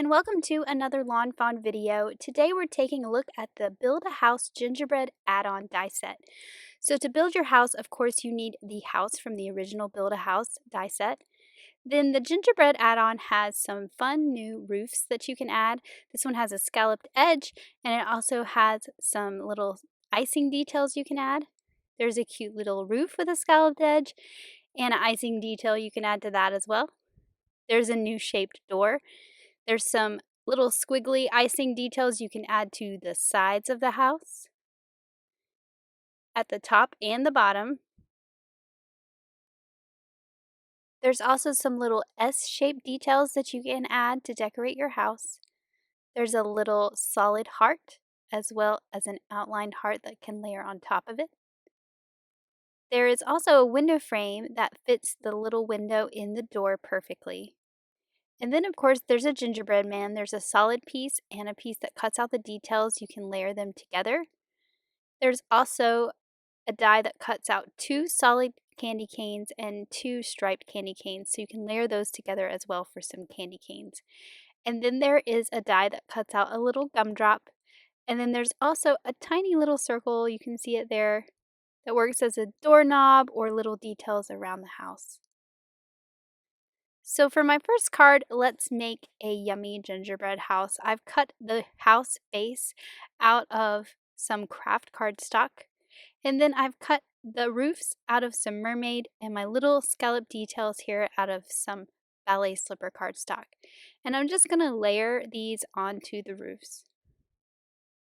and welcome to another Lawn Fawn video. Today we're taking a look at the Build a House Gingerbread add-on die set. So to build your house, of course, you need the house from the original Build a House die set. Then the gingerbread add-on has some fun new roofs that you can add. This one has a scalloped edge, and it also has some little icing details you can add. There's a cute little roof with a scalloped edge and an icing detail you can add to that as well. There's a new shaped door. There's some little squiggly icing details you can add to the sides of the house, at the top and the bottom. There's also some little S-shaped details that you can add to decorate your house. There's a little solid heart, as well as an outlined heart that can layer on top of it. There is also a window frame that fits the little window in the door perfectly. And then, of course, there's a gingerbread man. There's a solid piece and a piece that cuts out the details. You can layer them together. There's also a die that cuts out 2 solid candy canes and 2 striped candy canes, so you can layer those together as well for some candy canes. And then there is a die that cuts out a little gumdrop. And then there's also a tiny little circle, you can see it there, that works as a doorknob or little details around the house. So for my first card, let's make a yummy gingerbread house. I've cut the house base out of some kraft cardstock, and then I've cut the roofs out of some mermaid and my little scallop details here out of some ballet slipper cardstock. And I'm just going to layer these onto the roofs.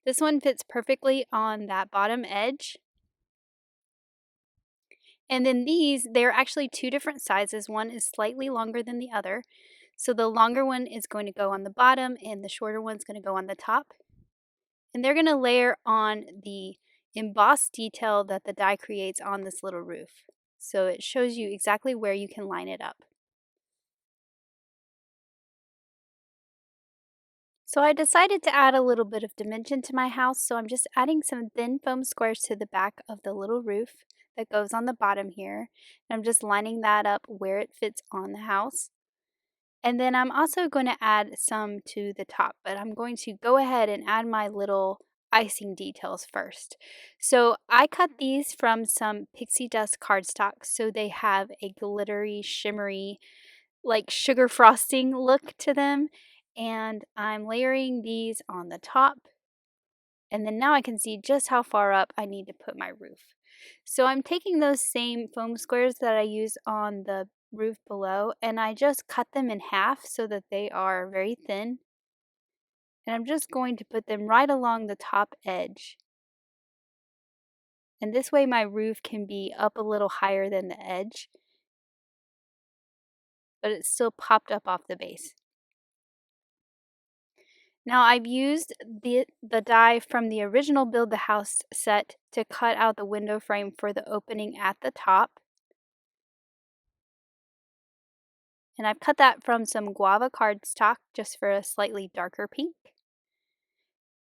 This one fits perfectly on that bottom edge. And then these, they're actually 2 different sizes. One is slightly longer than the other. So the longer one is going to go on the bottom and the shorter one's going to go on the top. And they're going to layer on the embossed detail that the die creates on this little roof. So it shows you exactly where you can line it up. So I decided to add a little bit of dimension to my house, so I'm just adding some thin foam squares to the back of the little roof that goes on the bottom here. And I'm just lining that up where it fits on the house. And then I'm also going to add some to the top, but I'm going to go ahead and add my little icing details first. So I cut these from some pixie dust cardstock, so they have a glittery, shimmery, like sugar frosting look to them. And I'm layering these on the top. And then now I can see just how far up I need to put my roof. So I'm taking those same foam squares that I used on the roof below, and I just cut them in half so that they are very thin. And I'm just going to put them right along the top edge. And this way my roof can be up a little higher than the edge, but it's still popped up off the base. Now I've used the die from the original Build the House set to cut out the window frame for the opening at the top. And I've cut that from some Guava Cardstock just for a slightly darker pink.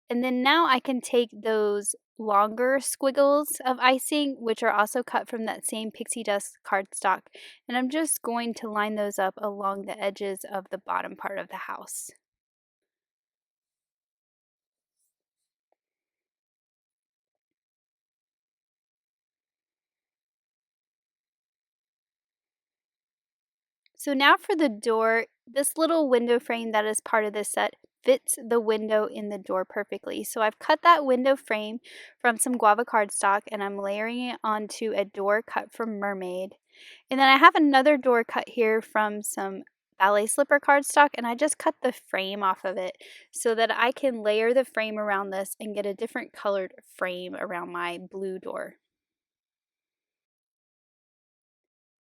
And then now I can take those longer squiggles of icing, which are also cut from that same pixie dust cardstock, and I'm just going to line those up along the edges of the bottom part of the house. So now for the door, this little window frame that is part of this set fits the window in the door perfectly. So I've cut that window frame from some Guava cardstock and I'm layering it onto a door cut from Mermaid. And then I have another door cut here from some Ballet Slipper cardstock, and I just cut the frame off of it so that I can layer the frame around this and get a different colored frame around my blue door.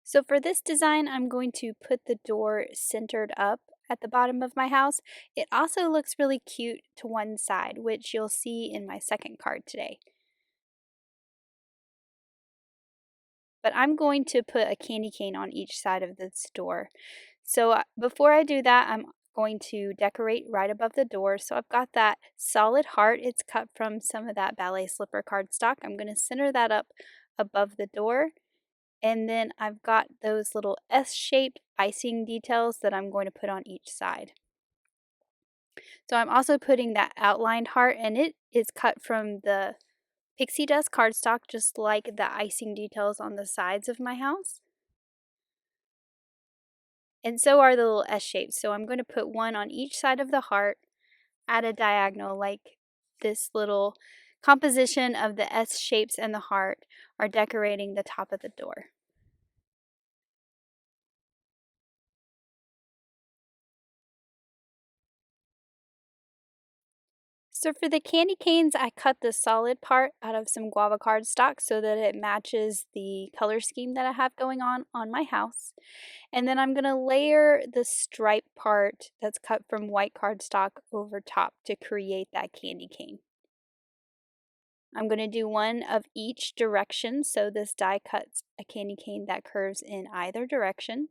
So for this design, I'm going to put the door centered up at the bottom of my house. It also looks really cute to one side, which you'll see in my second card today. But I'm going to put a candy cane on each side of this door. So before I do that, I'm going to decorate right above the door. So I've got that solid heart. It's cut from some of that Ballet Slipper cardstock. I'm going to center that up above the door. And then I've got those little S-shaped icing details that I'm going to put on each side. So I'm also putting that outlined heart, and it is cut from the pixie dust cardstock, just like the icing details on the sides of my house. And so are the little S shapes. So I'm going to put one on each side of the heart at a diagonal, like this little composition of the S shapes and the heart are decorating the top of the door. So for the candy canes, I cut the solid part out of some guava cardstock so that it matches the color scheme that I have going on my house. And then I'm going to layer the stripe part that's cut from white cardstock over top to create that candy cane. I'm going to do one of each direction, so this die cuts a candy cane that curves in either direction.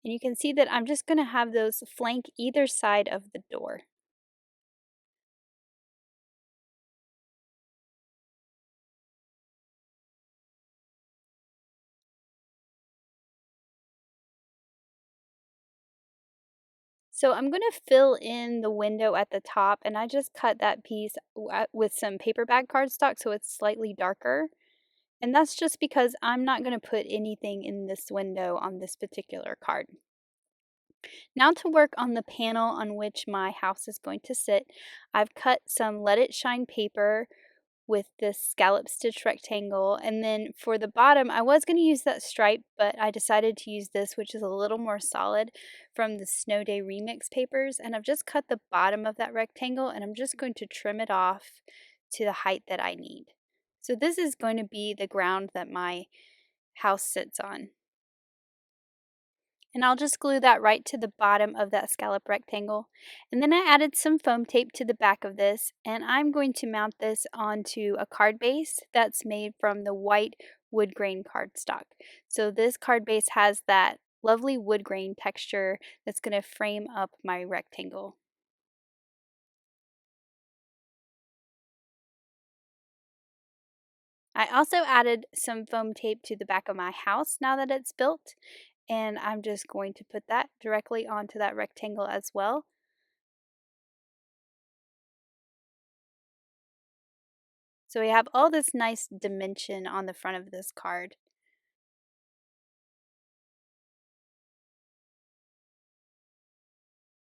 And you can see that I'm just going to have those flank either side of the door. So I'm going to fill in the window at the top, and I just cut that piece with some paper bag cardstock so it's slightly darker. And that's just because I'm not going to put anything in this window on this particular card. Now to work on the panel on which my house is going to sit, I've cut some Let It Shine paper with this scallop stitch rectangle, and then for the bottom I was going to use that stripe, but I decided to use this, which is a little more solid, from the Snow Day Remix papers, and I've just cut the bottom of that rectangle and I'm just going to trim it off to the height that I need. So this is going to be the ground that my house sits on. And I'll just glue that right to the bottom of that scallop rectangle. And then I added some foam tape to the back of this, and I'm going to mount this onto a card base that's made from the white wood grain cardstock. So this card base has that lovely wood grain texture that's going to frame up my rectangle. I also added some foam tape to the back of my house now that it's built, and I'm just going to put that directly onto that rectangle as well. So we have all this nice dimension on the front of this card.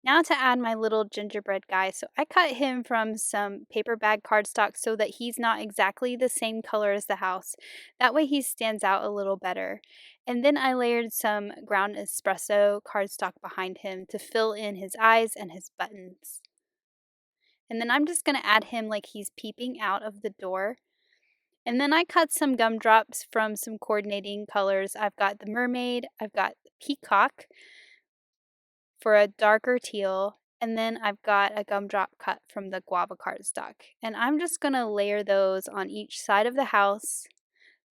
Now to add my little gingerbread guy. So I cut him from some paper bag cardstock so that he's not exactly the same color as the house. That way he stands out a little better. And then I layered some ground espresso cardstock behind him to fill in his eyes and his buttons. And then I'm just going to add him like he's peeping out of the door. And then I cut some gumdrops from some coordinating colors. I've got the mermaid, I've got the peacock for a darker teal, and then I've got a gumdrop cut from the guava cardstock. And I'm just going to layer those on each side of the house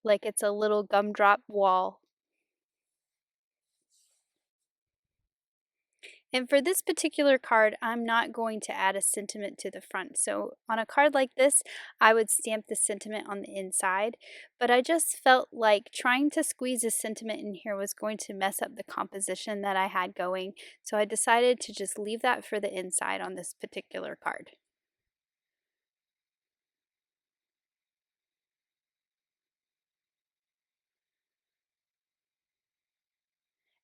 like it's a little gumdrop wall. And for this particular card, I'm not going to add a sentiment to the front. So on a card like this, I would stamp the sentiment on the inside. But I just felt like trying to squeeze a sentiment in here was going to mess up the composition that I had going. So I decided to just leave that for the inside on this particular card.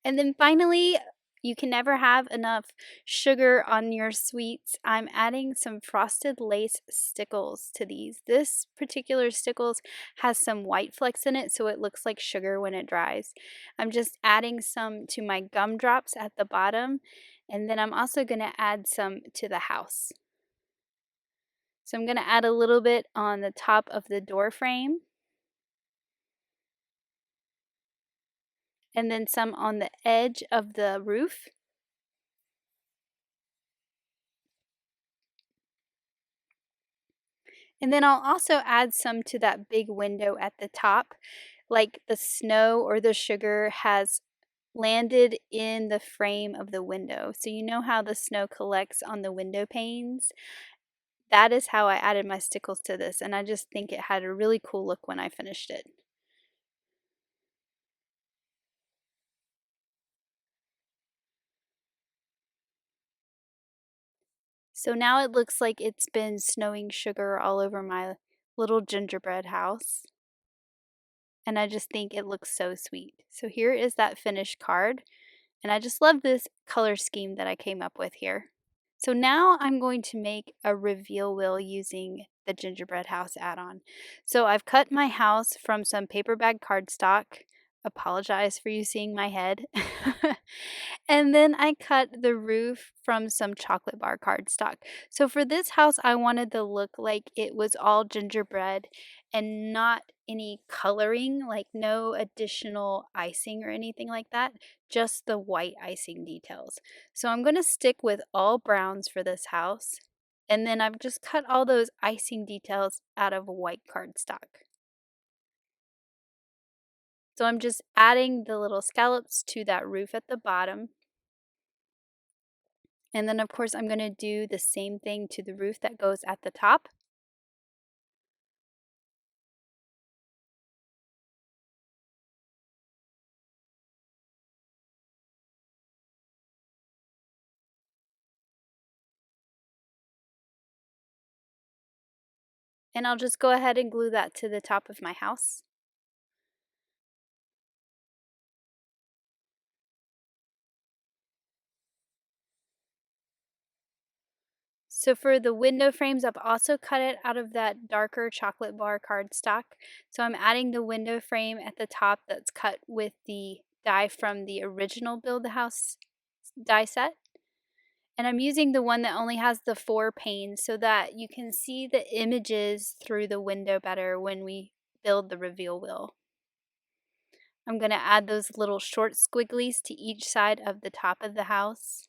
And then finally, you can never have enough sugar on your sweets. I'm adding some frosted lace stickles to these. This particular stickles has some white flecks in it, so it looks like sugar when it dries. I'm just adding some to my gumdrops at the bottom, and then I'm also going to add some to the house. So I'm going to add a little bit on the top of the door frame, and then some on the edge of the roof. And then I'll also add some to that big window at the top, like the snow or the sugar has landed in the frame of the window. So you know how the snow collects on the window panes? That is how I added my stickles to this, and I just think it had a really cool look when I finished it. So now it looks like it's been snowing sugar all over my little gingerbread house. And I just think it looks so sweet. So here is that finished card. And I just love this color scheme that I came up with here. So now I'm going to make a reveal wheel using the gingerbread house add-on. So I've cut my house from some paper bag cardstock. Apologize for you seeing my head. And then I cut the roof from some chocolate bar cardstock. So for this house, I wanted the look like it was all gingerbread and not any coloring, like no additional icing or anything like that, just the white icing details. So I'm going to stick with all browns for this house. And then I've just cut all those icing details out of white cardstock. So I'm just adding the little scallops to that roof at the bottom. And then of course I'm going to do the same thing to the roof that goes at the top. And I'll just go ahead and glue that to the top of my house. So for the window frames, I've also cut it out of that darker chocolate bar cardstock. So I'm adding the window frame at the top that's cut with the die from the original Build a House die set. And I'm using the one that only has the 4 panes so that you can see the images through the window better when we build the reveal wheel. I'm going to add those little short squigglies to each side of the top of the house.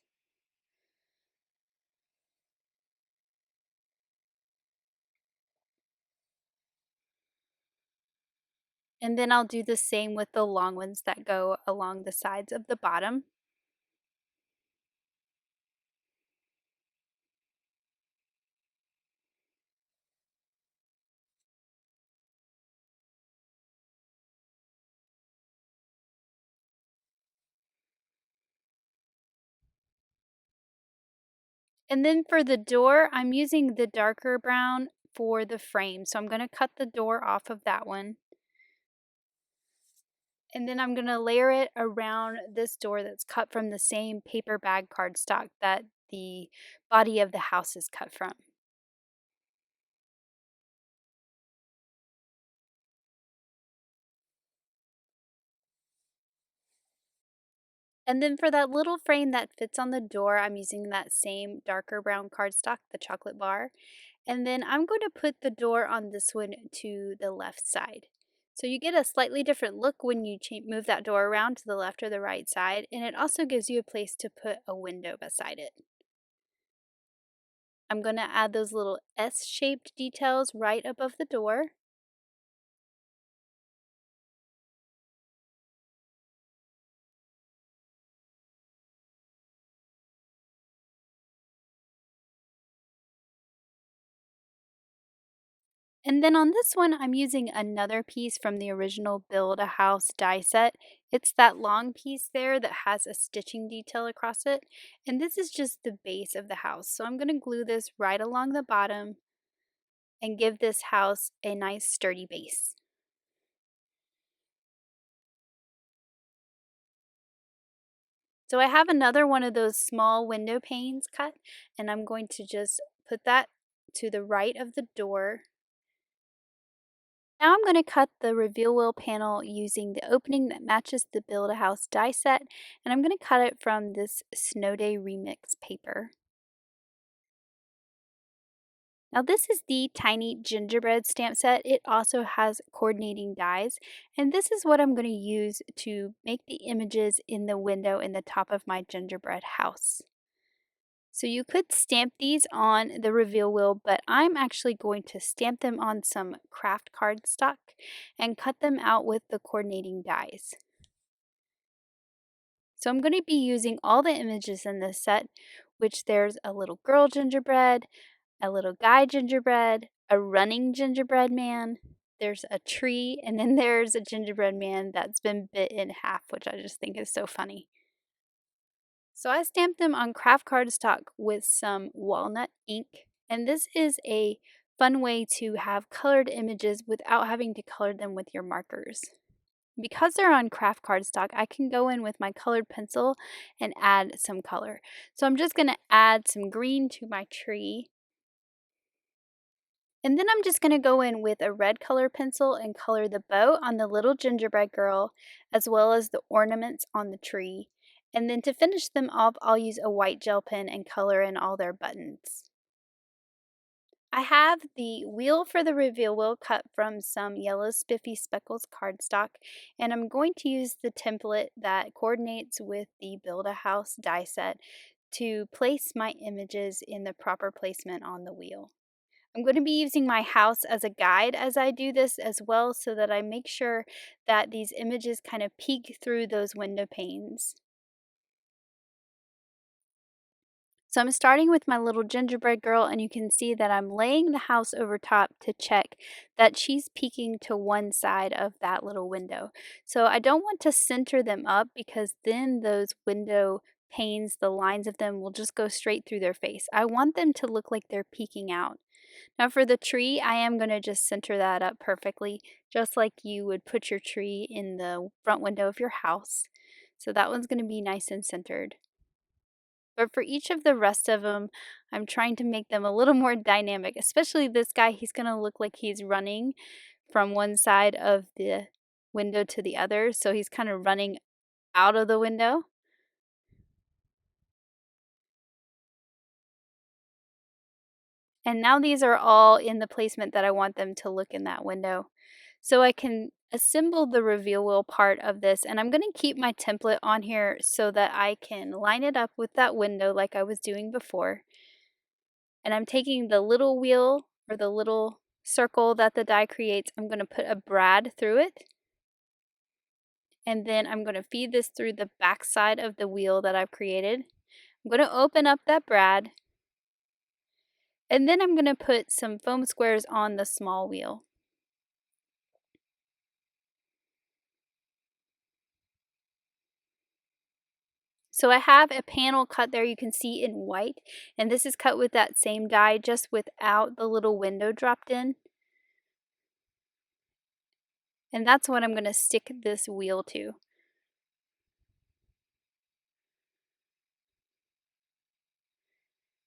And then I'll do the same with the long ones that go along the sides of the bottom. And then for the door, I'm using the darker brown for the frame. So I'm going to cut the door off of that one. And then I'm going to layer it around this door that's cut from the same paper bag cardstock that the body of the house is cut from. And then for that little frame that fits on the door, I'm using that same darker brown cardstock, the chocolate bar. And then I'm going to put the door on this one to the left side. So you get a slightly different look when you move that door around to the left or the right side, and it also gives you a place to put a window beside it. I'm going to add those little S-shaped details right above the door. And then on this one, I'm using another piece from the original Build a House die set. It's that long piece there that has a stitching detail across it. And this is just the base of the house. So I'm going to glue this right along the bottom and give this house a nice sturdy base. So I have another one of those small window panes cut, and I'm going to just put that to the right of the door. Now I'm going to cut the reveal wheel panel using the opening that matches the Build a House die set, and I'm going to cut it from this Snow Day Remix paper. Now this is the tiny gingerbread stamp set. It also has coordinating dies, and this is what I'm going to use to make the images in the window in the top of my gingerbread house. So you could stamp these on the reveal wheel, but I'm actually going to stamp them on some kraft cardstock and cut them out with the coordinating dies. So I'm going to be using all the images in this set, which there's a little girl gingerbread, a little guy gingerbread, a running gingerbread man, there's a tree, and then there's a gingerbread man that's been bit in half, which I just think is so funny. So I stamped them on kraft cardstock with some walnut ink, and this is a fun way to have colored images without having to color them with your markers. Because they're on kraft cardstock, I can go in with my colored pencil and add some color. So I'm just going to add some green to my tree. And then I'm just going to go in with a red color pencil and color the bow on the little gingerbread girl, as well as the ornaments on the tree. And then to finish them off, I'll use a white gel pen and color in all their buttons. I have the wheel for the reveal wheel cut from some yellow spiffy speckles cardstock, and I'm going to use the template that coordinates with the Build a House die set to place my images in the proper placement on the wheel. I'm going to be using my house as a guide as I do this as well, so that I make sure that these images kind of peek through those window panes. So I'm starting with my little gingerbread girl, and you can see that I'm laying the house over top to check that she's peeking to one side of that little window. So I don't want to center them up, because then those window panes, the lines of them will just go straight through their face. I want them to look like they're peeking out. Now for the tree, I am going to just center that up perfectly, just like you would put your tree in the front window of your house. So that one's going to be nice and centered. But for each of the rest of them, I'm trying to make them a little more dynamic, especially this guy. He's going to look like he's running from one side of the window to the other, so he's kind of running out of the window. And now these are all in the placement that I want them to look in that window. So I can assemble the reveal wheel part of this, and I'm going to keep my template on here so that I can line it up with that window like I was doing before. And I'm taking the little wheel, or the little circle that the die creates, I'm going to put a brad through it. And then I'm going to feed this through the back side of the wheel that I've created. I'm going to open up that brad. And then I'm going to put some foam squares on the small wheel. So I have a panel cut there, you can see in white, and this is cut with that same die, just without the little window dropped in. And that's what I'm going to stick this wheel to.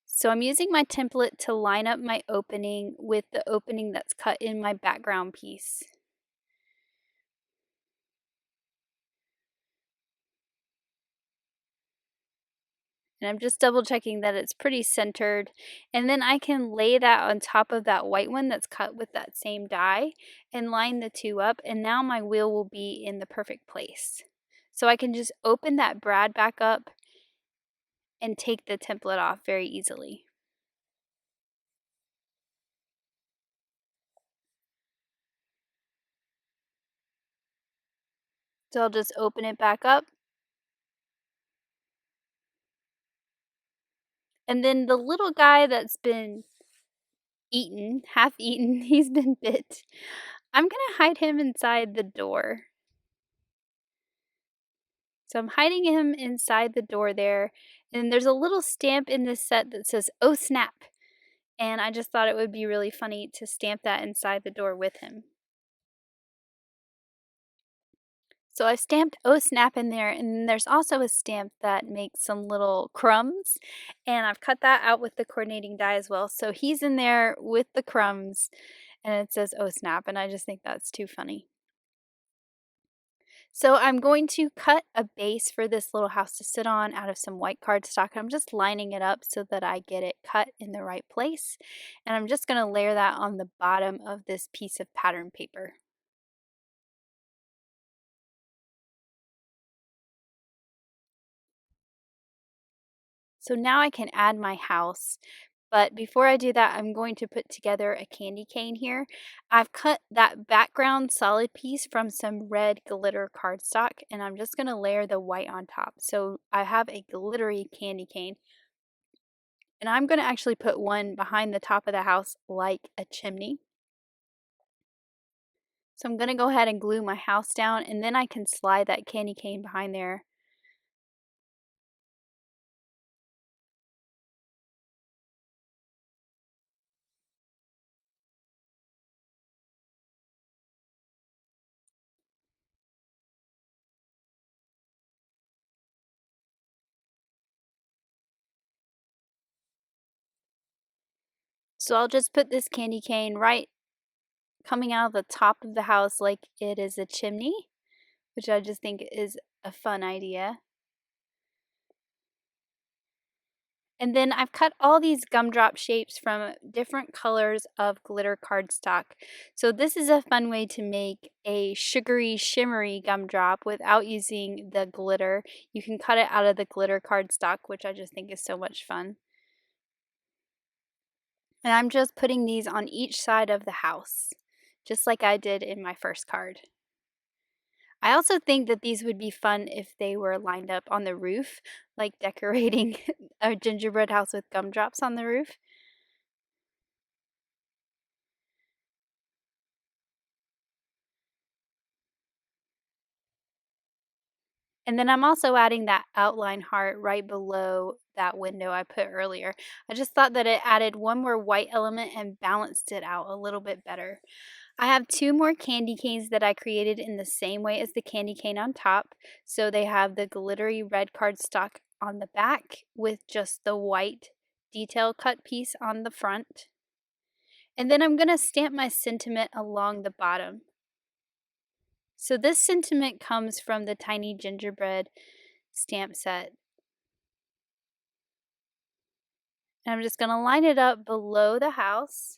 So I'm using my template to line up my opening with the opening that's cut in my background piece. And I'm just double checking that it's pretty centered. And then I can lay that on top of that white one that's cut with that same die and line the two up. And now my wheel will be in the perfect place. So I can just open that brad back up and take the template off very easily. So I'll just open it back up. And then the little guy that's been eaten, half eaten, he's been bit. I'm gonna hide him inside the door. So I'm hiding him inside the door there. And there's a little stamp in this set that says, "Oh snap." And I just thought it would be really funny to stamp that inside the door with him. So I've stamped "Oh snap" in there, and then there's also a stamp that makes some little crumbs, and I've cut that out with the coordinating die as well. So he's in there with the crumbs, and it says "Oh snap," and I just think that's too funny. So I'm going to cut a base for this little house to sit on out of some white cardstock. I'm just lining it up so that I get it cut in the right place. And I'm just going to layer that on the bottom of this piece of pattern paper. So now I can add my house. But before I do that, I'm going to put together a candy cane here. I've cut that background solid piece from some red glitter cardstock, and I'm just going to layer the white on top. So I have a glittery candy cane. And I'm going to actually put one behind the top of the house like a chimney. So I'm going to go ahead and glue my house down, and then I can slide that candy cane behind there. So I'll just put this candy cane right coming out of the top of the house like it is a chimney, which I just think is a fun idea. And then I've cut all these gumdrop shapes from different colors of glitter cardstock. So this is a fun way to make a sugary, shimmery gumdrop without using the glitter. You can cut it out of the glitter cardstock, which I just think is so much fun. And I'm just putting these on each side of the house, just like I did in my first card. I also think that these would be fun if they were lined up on the roof, like decorating a gingerbread house with gumdrops on the roof. And then I'm also adding that outline heart right below that window I put earlier. I just thought that it added one more white element and balanced it out a little bit better. I have two more candy canes that I created in the same way as the candy cane on top. So they have the glittery red cardstock on the back with just the white detail cut piece on the front. And then I'm going to stamp my sentiment along the bottom. So this sentiment comes from the Tiny Gingerbread stamp set. And I'm just going to line it up below the house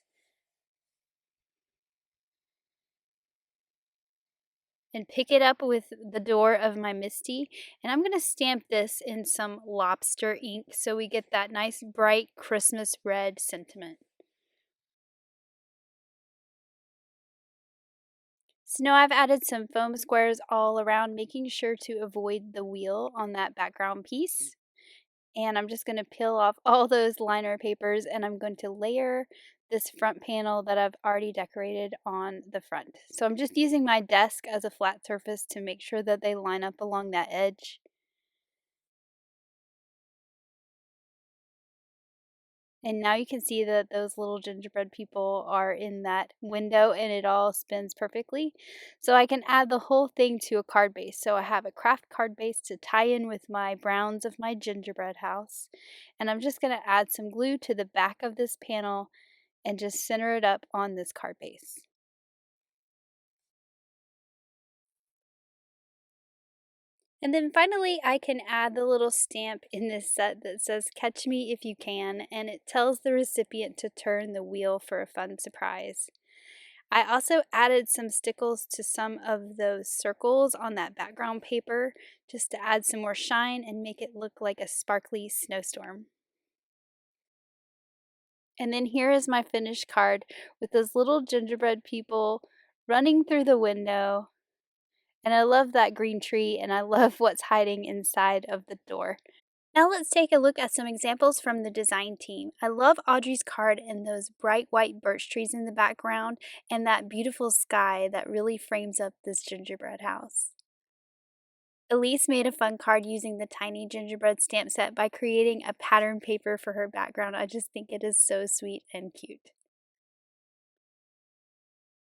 and pick it up with the door of my Misty. And I'm going to stamp this in some lobster ink so we get that nice bright Christmas red sentiment. So now I've added some foam squares all around, making sure to avoid the wheel on that background piece. And I'm just going to peel off all those liner papers and I'm going to layer this front panel that I've already decorated on the front. So I'm just using my desk as a flat surface to make sure that they line up along that edge. And now you can see that those little gingerbread people are in that window and it all spins perfectly. So I can add the whole thing to a card base. So I have a craft card base to tie in with my browns of my gingerbread house. And I'm just going to add some glue to the back of this panel and just center it up on this card base. And then finally, I can add the little stamp in this set that says, "Catch me if you can," and it tells the recipient to turn the wheel for a fun surprise. I also added some stickles to some of those circles on that background paper just to add some more shine and make it look like a sparkly snowstorm. And then here is my finished card with those little gingerbread people running through the window. And I love that green tree and I love what's hiding inside of the door. Now let's take a look at some examples from the design team. I love Audrey's card and those bright white birch trees in the background and that beautiful sky that really frames up this gingerbread house. Elise made a fun card using the tiny gingerbread stamp set by creating a pattern paper for her background. I just think it is so sweet and cute.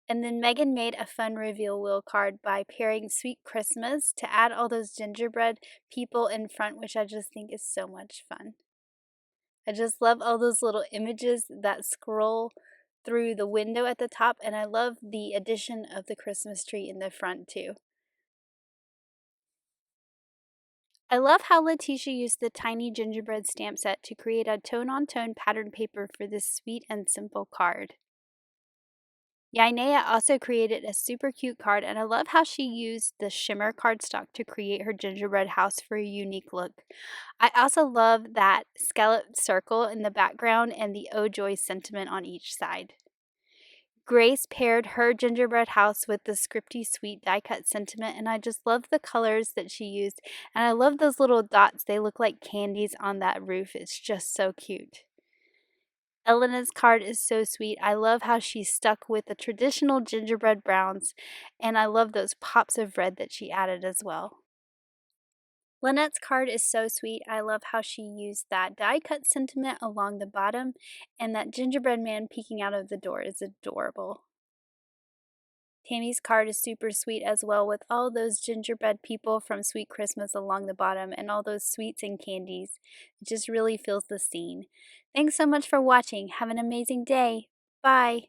And then Megan made a fun reveal wheel card by pairing Sweet Christmas to add all those gingerbread people in front, which I just think is so much fun. I just love all those little images that scroll through the window at the top, and I love the addition of the Christmas tree in the front too. I love how Letitia used the tiny gingerbread stamp set to create a tone-on-tone pattern paper for this sweet and simple card. Yainea also created a super cute card, and I love how she used the shimmer cardstock to create her gingerbread house for a unique look. I also love that scalloped circle in the background and the "Oh Joy" sentiment on each side. Grace paired her gingerbread house with the scripty sweet die cut sentiment, and I just love the colors that she used. And I love those little dots, they look like candies on that roof. It's just so cute. Elena's card is so sweet. I love how she stuck with the traditional gingerbread browns, and I love those pops of red that she added as well. Lynette's card is so sweet. I love how she used that die cut sentiment along the bottom, and that gingerbread man peeking out of the door is adorable. Tammy's card is super sweet as well, with all those gingerbread people from Sweet Christmas along the bottom and all those sweets and candies. It just really fills the scene. Thanks so much for watching. Have an amazing day. Bye.